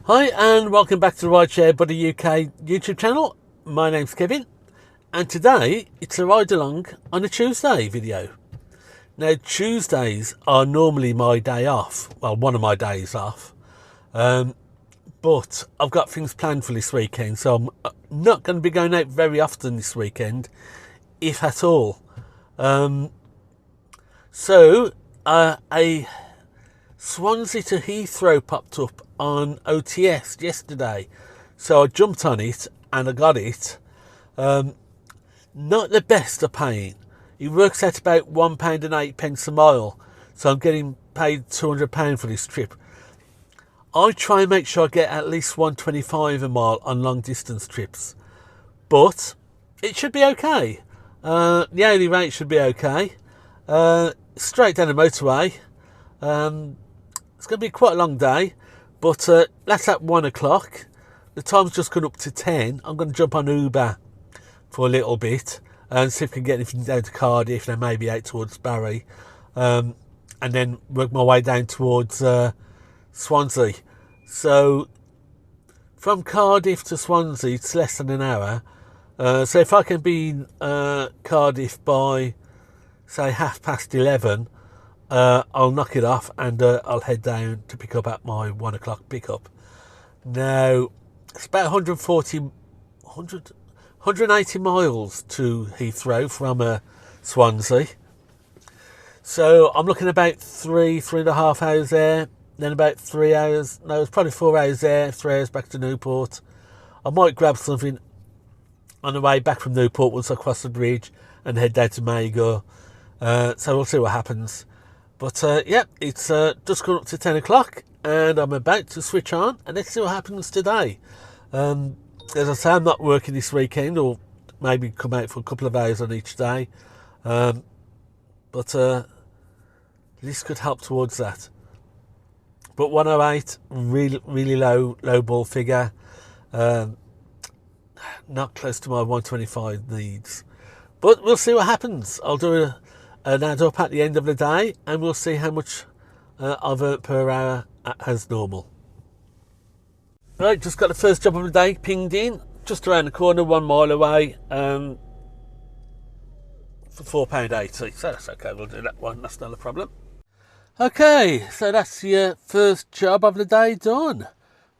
Hi and welcome back to the Rideshare Buddy UK YouTube channel. My name's Kevin and today it's a ride along on a Tuesday video. Now Tuesdays are normally my day off, well one of my days off, but I've got things planned for this weekend, so I'm not going to be going out very often this weekend, if at all. So a Swansea to Heathrow popped up on OTS yesterday, so I jumped on it and I got it. Not the best of paying. It works out about £1.08 a mile, so I'm getting paid £200 for this trip. I try and make sure I get at least £1.25 a mile on long distance trips, but it should be okay. The hourly rate should be okay. Straight down the motorway. It's going to be quite a long day, but that's at 1 o'clock. The time's just gone up to 10. I'm going to jump on Uber for a little bit and see if I can get anything down to Cardiff, then maybe out towards Barry, and then work my way down towards Swansea. So from Cardiff to Swansea, it's less than an hour. So if I can be in Cardiff by, say, 11:30, I'll knock it off and I'll head down to pick up at my 1 o'clock pickup. Now, it's about 180 miles to Heathrow from Swansea. So I'm looking about 3.5 hours there, then about 3 hours, no, it's probably 4 hours there, 3 hours back to Newport. I might grab something on the way back from Newport once I cross the bridge and head down to Mago. So we'll see what happens. But yeah, it's just gone up to 10 o'clock and I'm about to switch on and let's see what happens today. As I say, I'm not working this weekend, or maybe come out for a couple of hours on each day. But this could help towards that. But 108, really low ball figure. Not close to my 125 needs. But we'll see what happens. I'll do an add up at the end of the day and we'll see how much I've earned per hour as normal. Right, just got the first job of the day pinged in, just around the corner, 1 mile away, for £4.80, so that's okay, we'll do that one, that's not a problem. Okay, so that's your first job of the day done.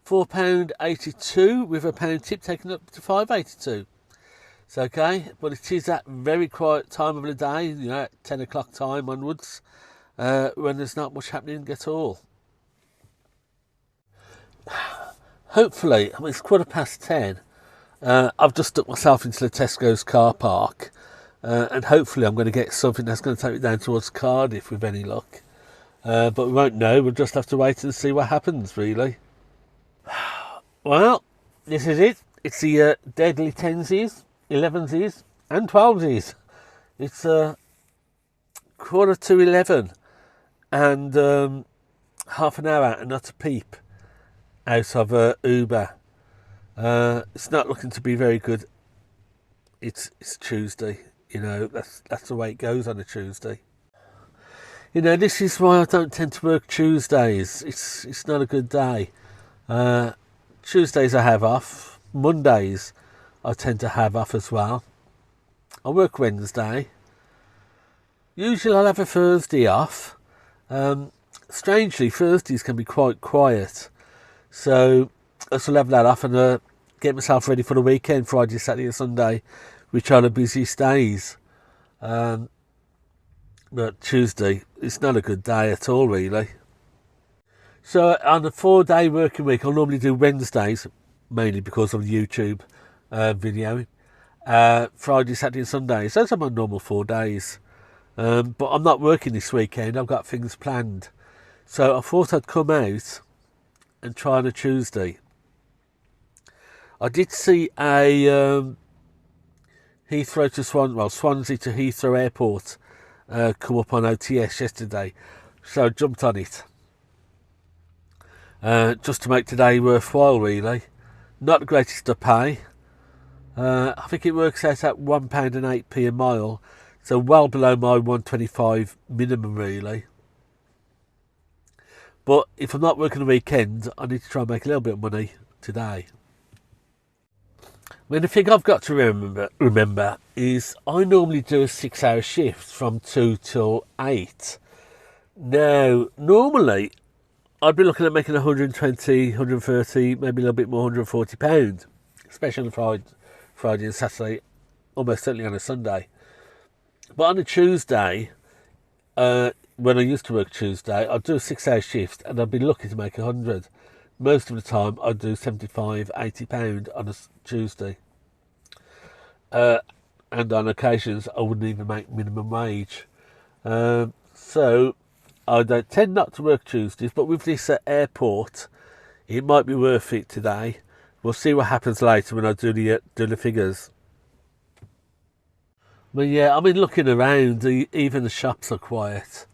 £4.82 with a £1 tip taken up to £5.82. It's okay, but it is that very quiet time of the day, you know, at 10 o'clock time onwards, when there's not much happening at all. Hopefully, I mean, it's 10:15. I've just stuck myself into the Tesco's car park, and hopefully I'm going to get something that's going to take me down towards Cardiff with any luck. But we won't know, we'll just have to wait and see what happens, really. Well, this is it. It's the deadly 10s, 11s and 12s. It's 11:15 and half an hour and not a peep out of Uber. It's not looking to be very good. It's Tuesday, you know, that's the way it goes on a Tuesday. You know, this is why I don't tend to work Tuesdays. It's not a good day. Tuesdays I have off. Mondays I tend to have off as well. I work Wednesday. Usually I'll have a Thursday off. Strangely, Thursdays can be quite quiet. So I shall have that off and get myself ready for the weekend, Friday, Saturday and Sunday, which are the busiest days. But Tuesday, it's not a good day at all, really. So on a 4-day working week, I'll normally do Wednesdays, mainly because of the YouTube video. Friday, Saturday and Sunday. So those are my normal 4 days. But I'm not working this weekend. I've got things planned. So I thought I'd come out and try on a Tuesday. I did see a Swansea to Heathrow Airport come up on OTS yesterday. So I jumped on it. Just to make today worthwhile, really. Not the greatest to pay. I think it works out at £1.08 a mile, so well below my 125 minimum, really. But if I'm not working the weekend, I need to try and make a little bit of money today. I mean, the thing I've got to remember is I normally do a 6-hour shift from 2 till 8. Now, normally, I'd be looking at making 120, 130, maybe a little bit more, £140, especially on Friday and Saturday, almost certainly on a Sunday. But on a Tuesday, when I used to work Tuesday, I'd do a 6-hour shift and I'd be lucky to make 100. Most of the time, I'd do £75, £80 on a Tuesday. And on occasions, I wouldn't even make minimum wage. So I don't tend not to work Tuesdays, but with this airport, it might be worth it today. We'll see what happens later when I do the figures. But yeah, I mean, looking around, even the shops are quiet.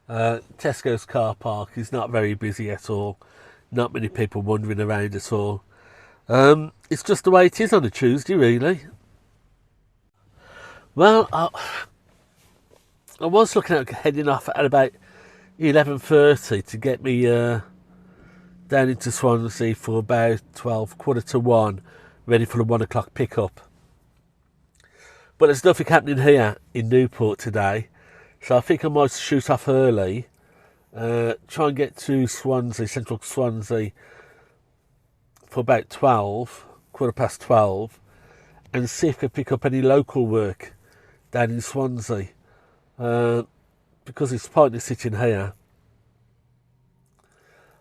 Tesco's car park is not very busy at all. Not many people wandering around at all. It's just the way it is on a Tuesday, really. Well, I was looking at heading off at about 11:30 to get me down into Swansea for about 12, quarter to 1, ready for the 1 o'clock pickup. But there's nothing happening here in Newport today, so I think I might shoot off early, try and get to Swansea, central Swansea, for about 12, quarter past 12, and see if I can pick up any local work down in Swansea, because it's pointless sitting here.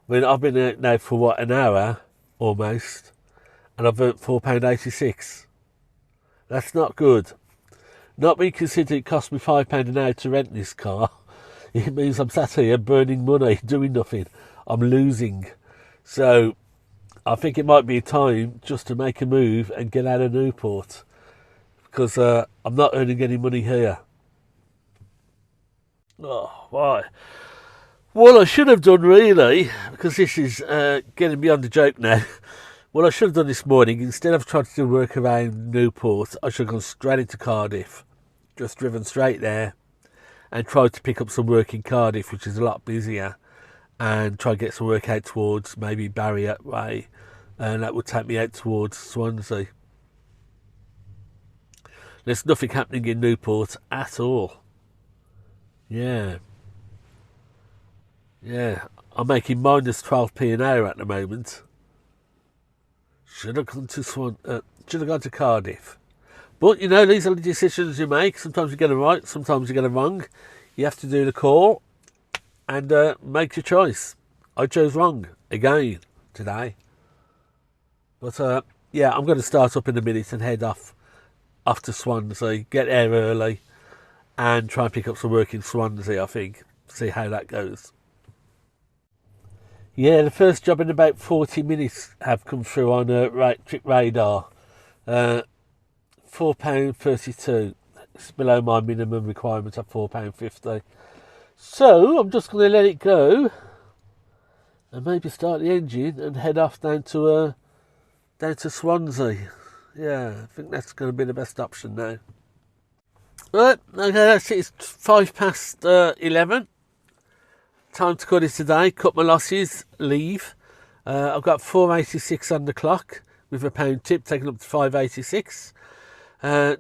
I mean, I've been out now for an hour, almost, and I've earned £4.86. That's not good. Not when you consider it cost me £5 an hour to rent this car. It means I'm sat here burning money, doing nothing. I'm losing. So I think it might be time just to make a move and get out of Newport, because I'm not earning any money here. Oh, why? What I should have done, really, because this is getting beyond the joke now. What I should have done this morning, instead of trying to do work around Newport, I should have gone straight into Cardiff. Just driven straight there and tried to pick up some work in Cardiff, which is a lot busier, and try and get some work out towards maybe Barrier Way, and that would take me out towards Swansea. There's nothing happening in Newport at all. Yeah, I'm making minus 12p an hour at the moment. Should have gone to Cardiff. But, you know, these are the decisions you make. Sometimes you get them right, sometimes you get them wrong. You have to do the call and make your choice. I chose wrong again today. But, yeah, I'm going to start up in a minute and head off to Swansea, get there early and try and pick up some work in Swansea, I think. See how that goes. Yeah, the first job in about 40 minutes have come through on Trip Radar. £4.32. It's below my minimum requirement of £4.50. So I'm just going to let it go and maybe start the engine and head off down to Swansea. Yeah, I think that's going to be the best option now. Right, okay, that's it. It's 11:05. Time to cut it today, cut my losses, leave. I've got £4.86 on the clock with a £1 tip, taking up to £5.86.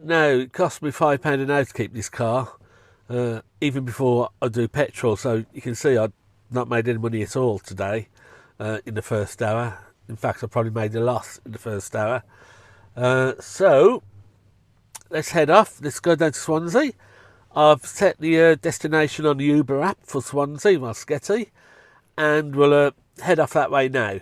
Now, it cost me £5 an hour to keep this car, even before I do petrol. So you can see I've not made any money at all today in the first hour. In fact, I probably made a loss in the first hour. So let's head off. Let's go down to Swansea. I've set the destination on the Uber app for Swansea, Mosketty, and we'll head off that way now.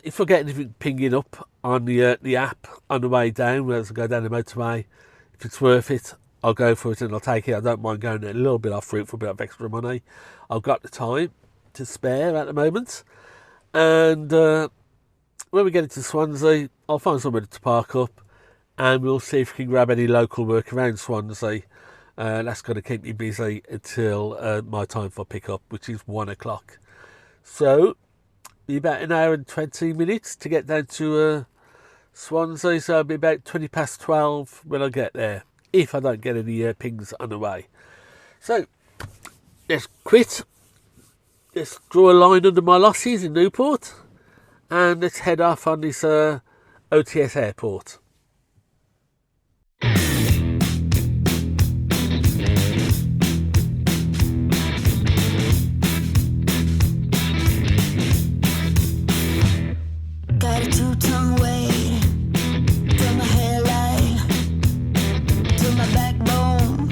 If I get anything pinging up on the app on the way down, as I go down the motorway, if it's worth it, I'll go for it and I'll take it. I don't mind going a little bit off route for a bit of extra money. I've got the time to spare at the moment. And when we get into Swansea, I'll find somewhere to park up and we'll see if we can grab any local work around Swansea. That's going to keep me busy until my time for pickup, which is 1 o'clock. So, be about an hour and 20 minutes to get down to Swansea. So, it'll be about 20 past 12 when I get there, if I don't get any pings on the way. So, let's quit, let's draw a line under my losses in Newport, and let's head off on this OTS airport. Got a two-tongue weight from my hairline to my backbone,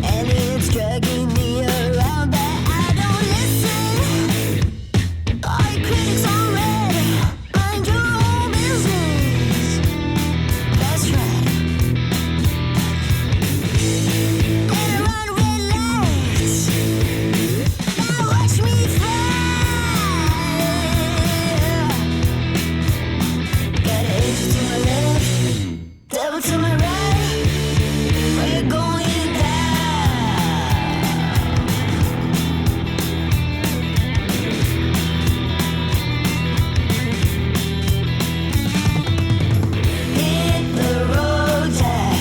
and it's dragging me around, but I don't listen. All your critics on red, mind your own business. That's right. And I run red lights. Now watch me fly. Got an angel to my left, devil to my right. We're going down. Hit the road, Jack.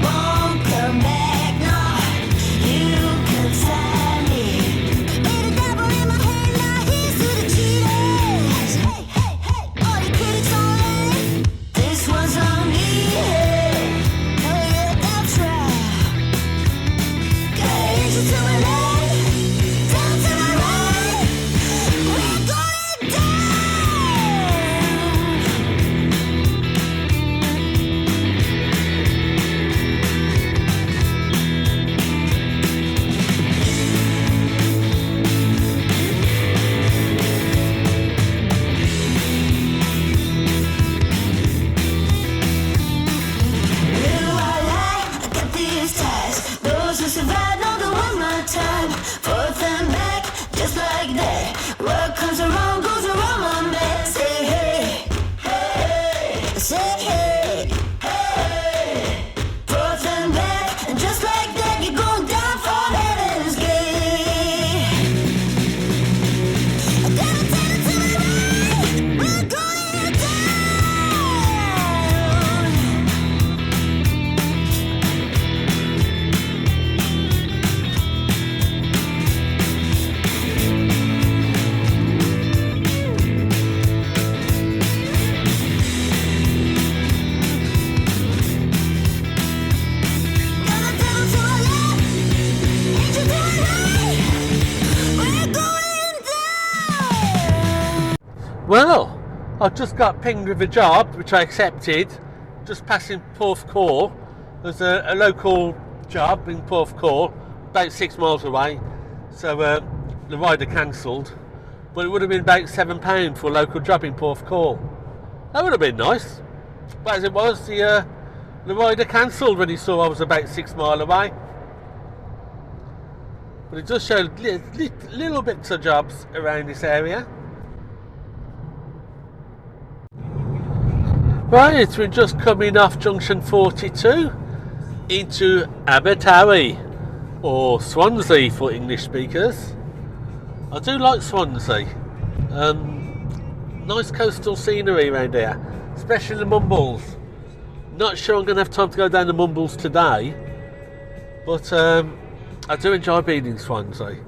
Won't come back, no. You can sign me. Made a devil in my head, now here's to the cheaters. Hey, hey, hey, all your critics on red. This one's on me. Hey, oh yeah, that's right. Got an angel to my left, devil to my right. We're going down. Little white light, I got these ties. Those who survive know the one more time. Forth and back, just like that. What comes around goes around, my man. Say hey, hey, say hey, hey. Forth and back, and just like that, you're going down for heaven's gate. Devil, devil to my right, we're going down. Well, I've just got pinged with a job, which I accepted, just passing Porth Call. There's a local job in Porth Call, about 6 miles away, so the rider cancelled, but it would have been about £7 for a local job in Porth Call. That would have been nice, but as it was, the rider cancelled when he saw I was about 6 miles away. But it does show little bits of jobs around this area. Right, we're just coming off junction 42 into Abertawe, or Swansea for English speakers. I do like Swansea. Nice coastal scenery around here, especially the Mumbles. Not sure I'm going to have time to go down the Mumbles today, but I do enjoy being in Swansea.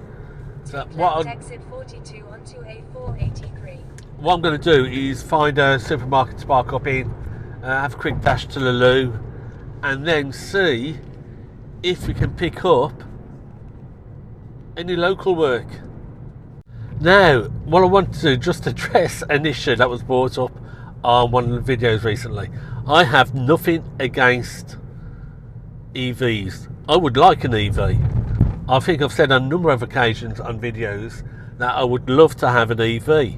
So Exit 42 onto A483. what I'm going to do is find a supermarket to park up in, have a quick dash to the loo, and then see if we can pick up any local work. Now, what I want to do, just address an issue that was brought up on one of the videos recently. I have nothing against EVs. I would like an EV. I think I've said on a number of occasions on videos that I would love to have an EV.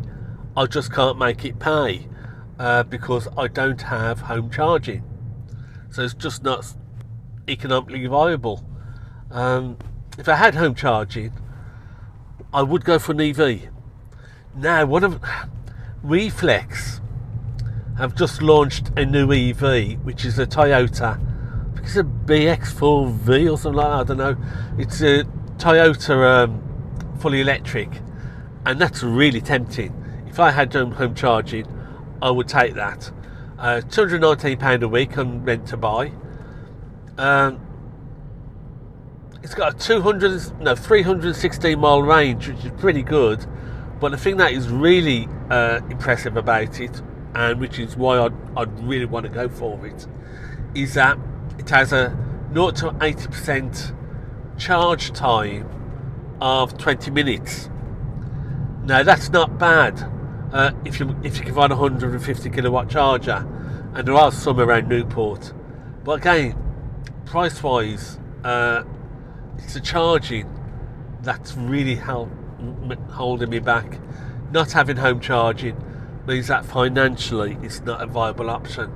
I just can't make it pay because I don't have home charging. So it's just not economically viable. If I had home charging, I would go for an EV. Now, Reflex have just launched a new EV, which is a Toyota. I think it's a BX4V or something like that, I don't know. It's a Toyota fully electric, and that's really tempting. If I had home charging, I would take that. £219 a week on rent to buy. it's got a 316 mile range, which is pretty good. But the thing that is really impressive about it, and which is why I'd really want to go for it, is that it has a 0 to 80% charge time of 20 minutes. Now that's not bad if you can find a 150 kilowatt charger, and there are some around Newport. But again, price wise, it's the charging that's really holding me back. Not having home charging means that financially it's not a viable option.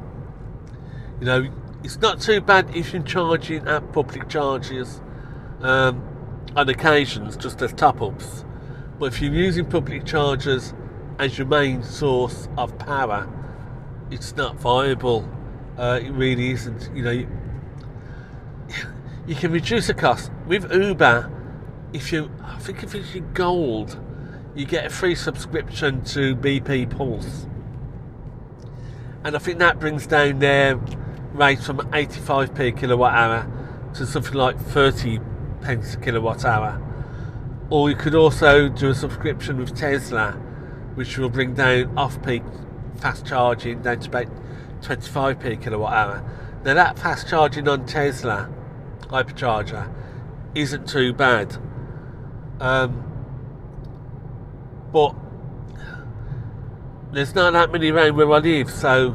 You know, it's not too bad if you're charging at public chargers on occasions, just as top-ups. But if you're using public chargers as your main source of power, it's not viable. It really isn't. You know, you can reduce the cost with Uber. I think if it's your Gold, you get a free subscription to BP Pulse, and I think that brings down their rate from 85p kilowatt hour to something like 30 pence a kilowatt hour. Or you could also do a subscription with Tesla, which will bring down off-peak fast charging down to about 25p kilowatt hour. Now that fast charging on Tesla hypercharger isn't too bad, but there's not that many around where I live, so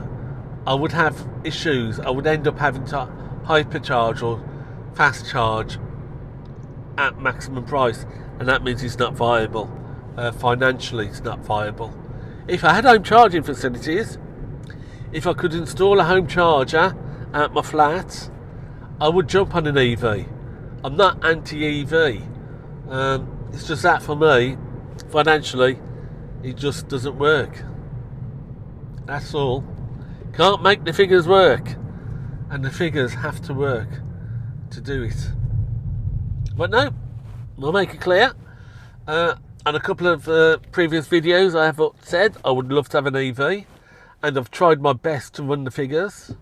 I would have issues. I would end up having to hypercharge or fast charge at maximum price, and that means it's not viable. Financially, it's not viable. If I had home charging facilities, if I could install a home charger at my flat, I would jump on an EV. I'm not anti-EV. It's just that for me, financially, it just doesn't work. That's all. Can't make the figures work, and the figures have to work to do it. But no, I'll make it clear. On a couple of previous videos I have said I would love to have an EV, and I've tried my best to run the figures.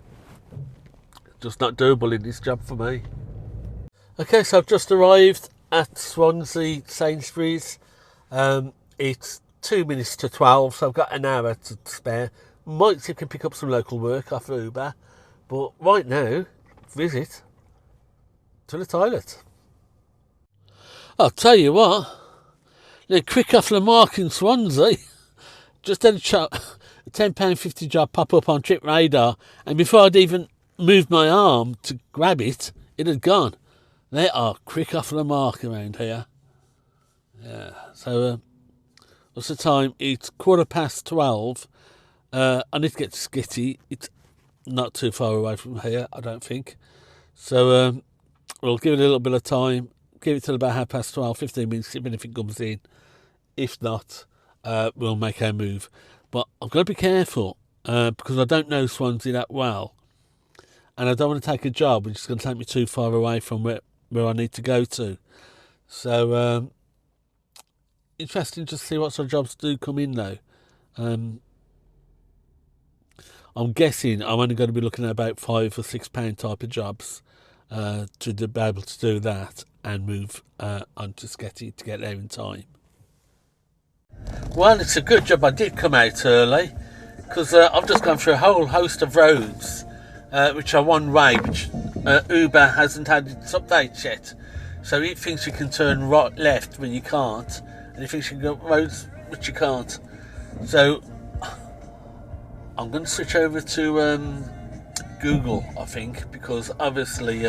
Just not doable in this job for me. Okay, so I've just arrived at Swansea Sainsbury's. It's 2 minutes to 12, so I've got an hour to spare. Might see if I can pick up some local work off Uber, but right now, visit to the toilet. I'll tell you what, they're quick off the mark in Swansea. Just had a £10.50 job pop up on Trip Radar, and before I'd even moved my arm to grab it, it had gone. They are quick off the mark around here. Yeah, so what's the time? It's 12:15. I need to get to Skitty. It's not too far away from here, I don't think. So we'll give it a little bit of time. Give it till about 12:30, 15 minutes, if anything comes in. If not, we'll make our move. But I've got to be careful because I don't know Swansea that well. And I don't want to take a job which is going to take me too far away from where I need to go to. So, interesting to see what sort of jobs do come in though. I'm guessing I'm only going to be looking at about £5 or £6 type of jobs to be able to do that and move on to Sketty to get there in time. Well, it's a good job I did come out early, because I've just gone through a whole host of roads which are one way, which Uber hasn't had its updates yet. So it thinks you can turn right, left when you can't, and it thinks you can go roads which you can't. So I'm going to switch over to Google, I think, because obviously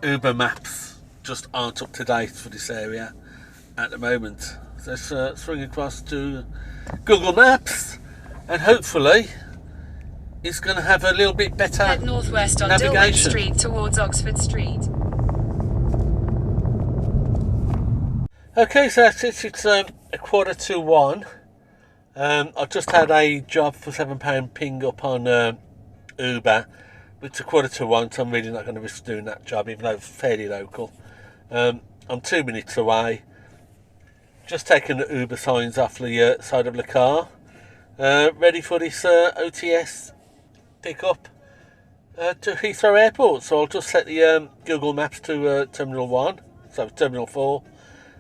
Uber Maps just aren't up to date for this area at the moment. So let's swing across to Google Maps, and hopefully it's going to have a little bit better Head northwest on Dilwyn navigation. Street towards Oxford Street. Okay, so that's it. It's 1:45. I've just had a job for £7 ping up on Uber, but it's 1:45, so I'm really not going to risk doing that job, even though it's fairly local. I'm 2 minutes away. Just taking the Uber signs off the side of the car. Ready for this OTS pick up. To Heathrow Airport. So I'll just set the Google Maps to Terminal 1, so Terminal 4,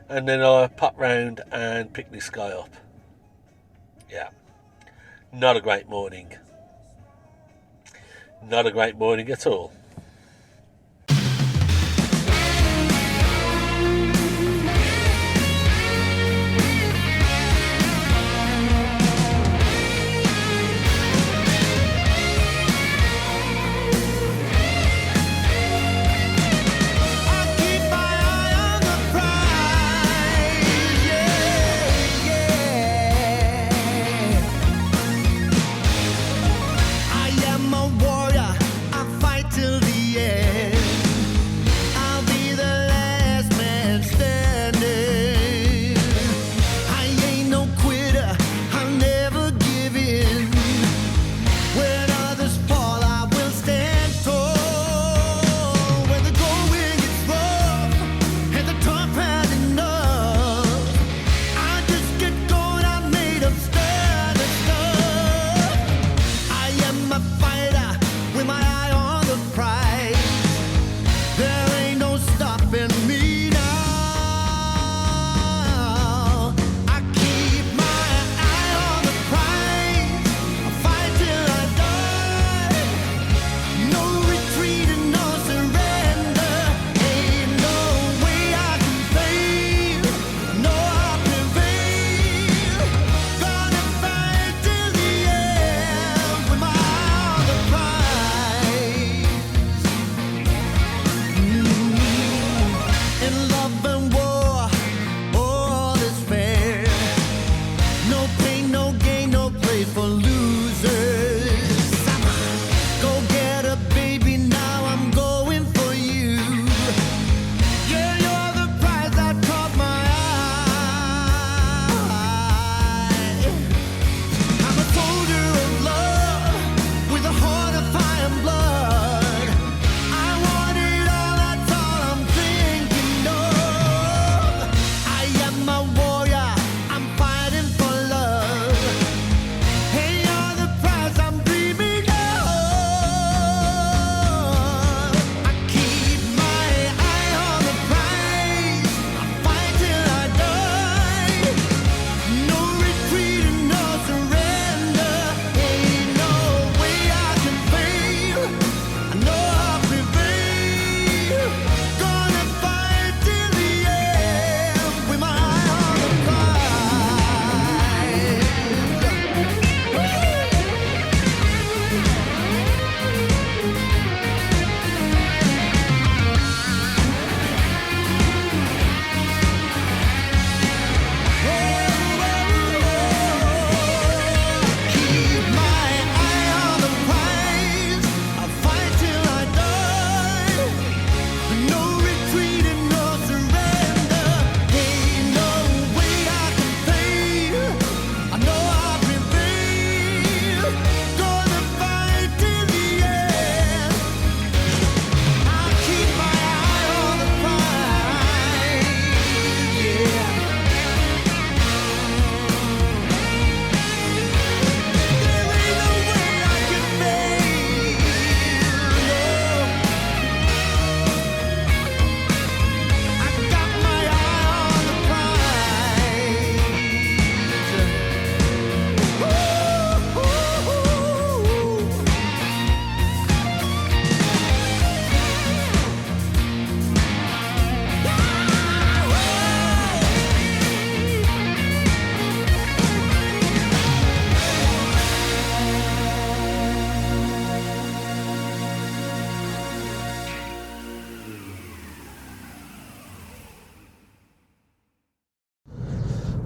and then I'll pop round and pick this guy up. Yeah. Not a great morning. Not a great morning at all.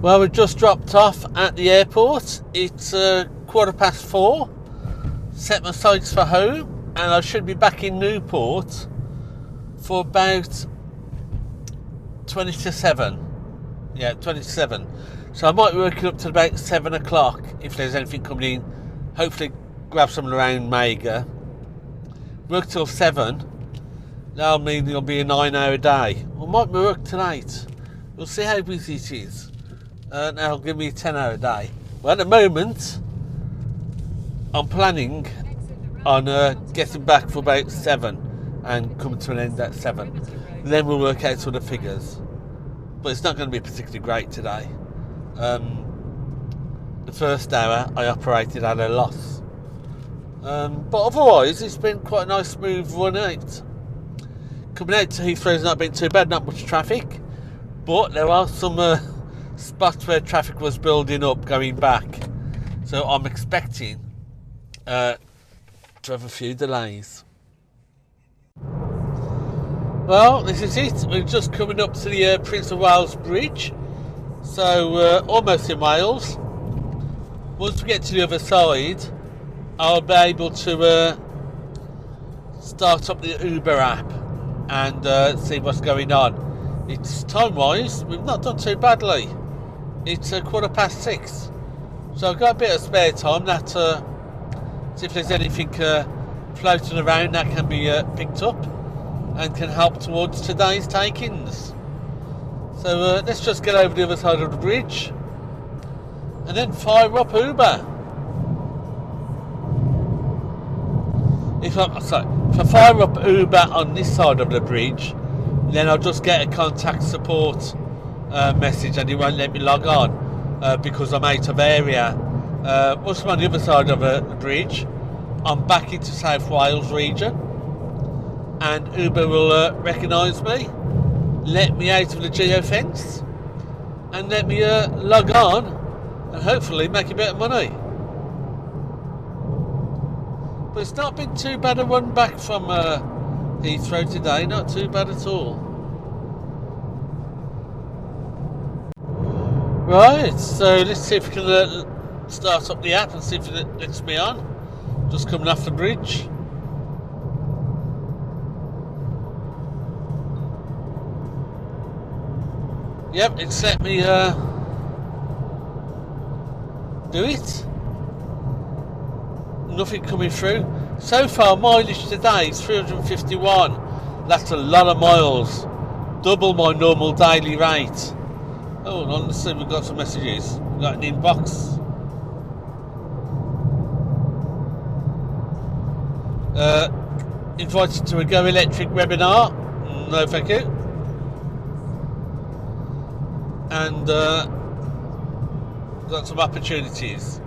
Well, we've just dropped off at the airport. It's 4:15. Set my sights for home, and I should be back in Newport for about 20 to 7. Yeah, 20 to 7. So I might be working up to about 7 o'clock if there's anything coming in. Hopefully grab something around Mega. Work till 7. That'll mean it'll be a 9-hour day. I might work tonight. We'll see how busy it is. That'll give me a 10-hour day. Well, at the moment, I'm planning on getting back for about 7 and coming to an end at 7. Then we'll work out sort of figures. But it's not going to be particularly great today. The first hour I operated at a loss. But otherwise it's been quite a nice smooth run out. Coming out to Heathrow's not been too bad, not much traffic. But there are some spots where traffic was building up going back. So I'm expecting to have a few delays. Well, this is it. We're just coming up to the Prince of Wales Bridge. So almost in Wales. Once we get to the other side, I'll be able to start up the Uber app and see what's going on. It's time-wise, we've not done too badly. It's 6:15. So I've got a bit of spare time that see if there's anything floating around that can be picked up and can help towards today's takings. So let's just get over the other side of the bridge and then fire up Uber. If I fire up Uber on this side of the bridge, then I'll just get a contact support message and it won't let me log on because I'm out of area. Once I'm on the other side of the bridge, I'm back into South Wales region and Uber will recognise me, let me out of the geofence and let me log on and hopefully make a bit of money. But it's not been too bad a run back from Heathrow today, not too bad at all. Right, so let's see if we can start up the app and see if it lets me on. Just coming off the bridge. Yep, it's let me do it. Nothing coming through. So far, mileage today is 351. That's a lot of miles. Double my normal daily rate. Hold on, let's see if we've got some messages. We've got an inbox. Invited to a Go Electric webinar. No, thank you. And got some opportunities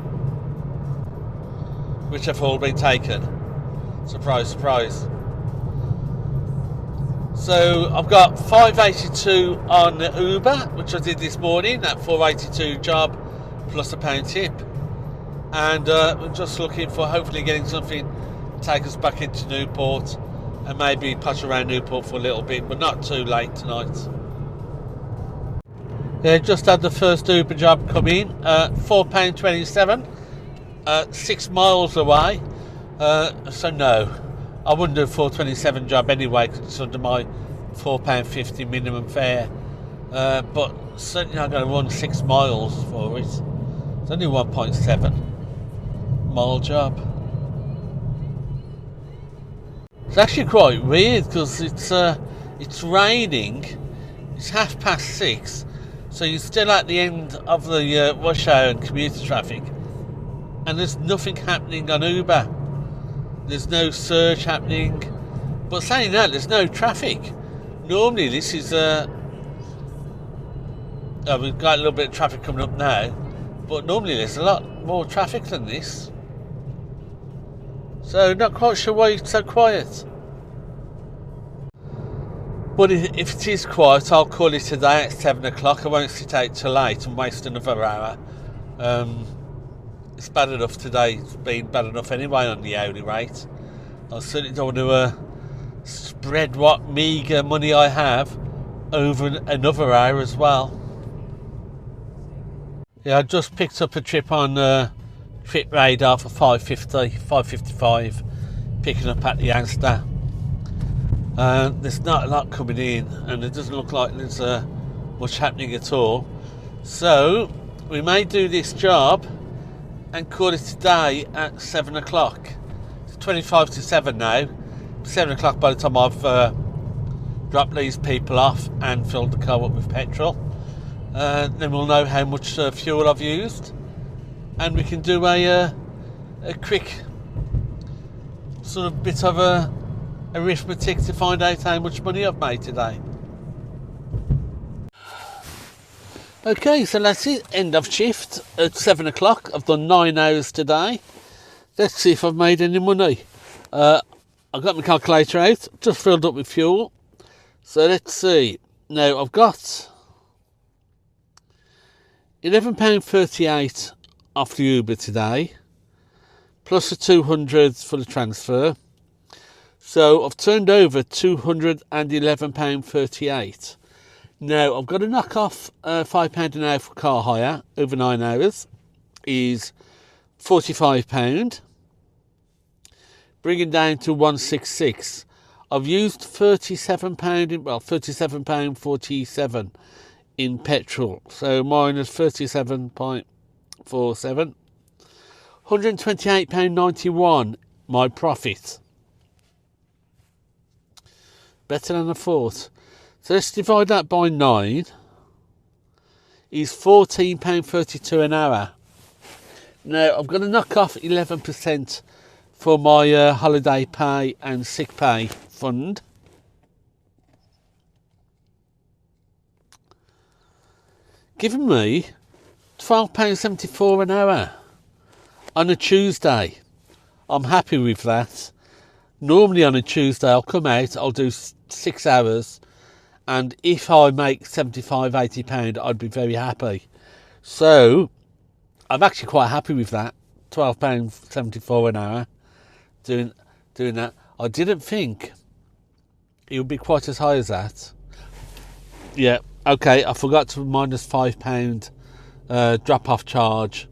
which have all been taken. Surprise, surprise. So I've got 582 on Uber, which I did this morning, that 482 job plus a £1 tip. And I'm just looking for hopefully getting something to take us back into Newport and maybe push around Newport for a little bit, but not too late tonight. Yeah, just had the first Uber job come in, £4.27, 6 miles away. So no, I wouldn't do a £4.27 job anyway because it's under my £4.50 minimum fare. But certainly not going to run 6 miles for it. It's only 1.7 mile job. It's actually quite weird because it's raining. It's 6:30. So you're still at the end of the rush hour and commuter traffic, and there's nothing happening on Uber. There's no surge happening. But saying that, there's no traffic. Normally this is we've got a little bit of traffic coming up now, but normally there's a lot more traffic than this. So not quite sure why it's so quiet. But if it is quiet, I'll call it today at 7 o'clock. I won't sit out till late and waste another hour. It's bad enough today. It's been bad enough anyway on the hourly rate. I certainly don't want to spread what meagre money I have over another hour as well. Yeah, I just picked up a trip on Trip Radar for 5.55, picking up at the Asda. There's not a lot coming in, and it doesn't look like there's much happening at all. So we may do this job and call it today at 7 o'clock. It's 25 to 7 now. 7 o'clock by the time I've dropped these people off and filled the car up with petrol. Then we'll know how much fuel I've used, and we can do a quick sort of bit of a arithmetic to find out how much money I've made today. Okay, so that's it. End of shift at 7 o'clock. I've done 9 hours today. Let's see if I've made any money. I've got my calculator out, just filled up with fuel. So let's see. Now I've got £11.38 off the Uber today, plus a 200 for the transfer. So I've turned over £211.38. Now I've got to knock off £5 an hour for car hire over 9 hours, is £45, bringing down to 166. I've used £37 £37.47 in petrol, so minus 37.47. £128.91 my profit. Better than I thought. So let's divide that by 9. Is £14.32 an hour. Now I'm going to knock off 11% for my holiday pay and sick pay fund. Giving me £12.74 an hour on a Tuesday. I'm happy with that. Normally on a Tuesday I'll come out, I'll do 6 hours, and if I make £75-80 I'd be very happy. So I'm actually quite happy with that. £12.74 an hour doing that. I didn't think it would be quite as high as that. Yeah, okay, I forgot to minus £5 drop off charge,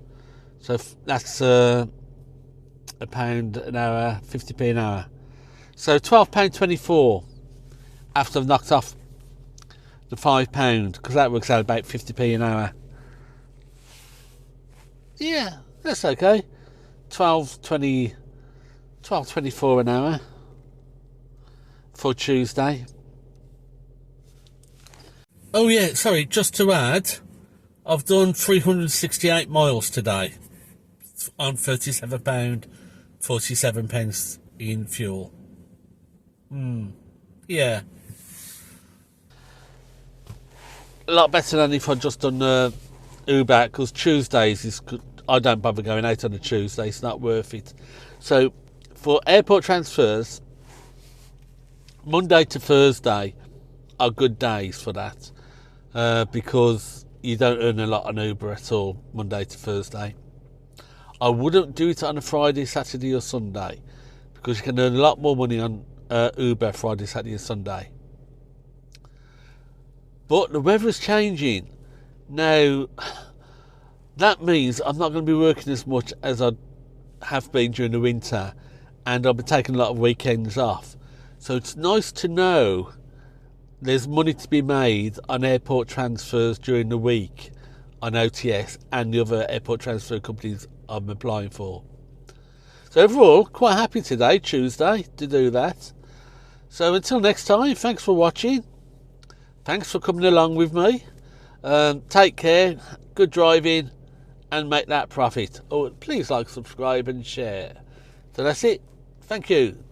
so that's £1 an hour, 50p an hour. So £12.24 after I've knocked off the £5, because that works out about 50p an hour. Yeah, that's okay. £12.24 an hour for Tuesday. Oh yeah, sorry, just to add, I've done 368 miles today on £37.47 in fuel. Yeah. A lot better than if I'd just done Uber, because Tuesdays is good. I don't bother going out on a Tuesday, it's not worth it. So for airport transfers, Monday to Thursday are good days for that, because you don't earn a lot on Uber at all Monday to Thursday. I wouldn't do it on a Friday, Saturday or Sunday, because you can earn a lot more money on Uber Friday, Saturday and Sunday. But the weather is changing now. That means I'm not going to be working as much as I have been during the winter, and I'll be taking a lot of weekends off. So it's nice to know there's money to be made on airport transfers during the week on OTS and the other airport transfer companies I'm applying for. So overall, quite happy today, Tuesday, to do that. So until next time, thanks for watching. Thanks for coming along with me. Take care, good driving, and make that profit. Oh, please like, subscribe and share. So that's it. Thank you.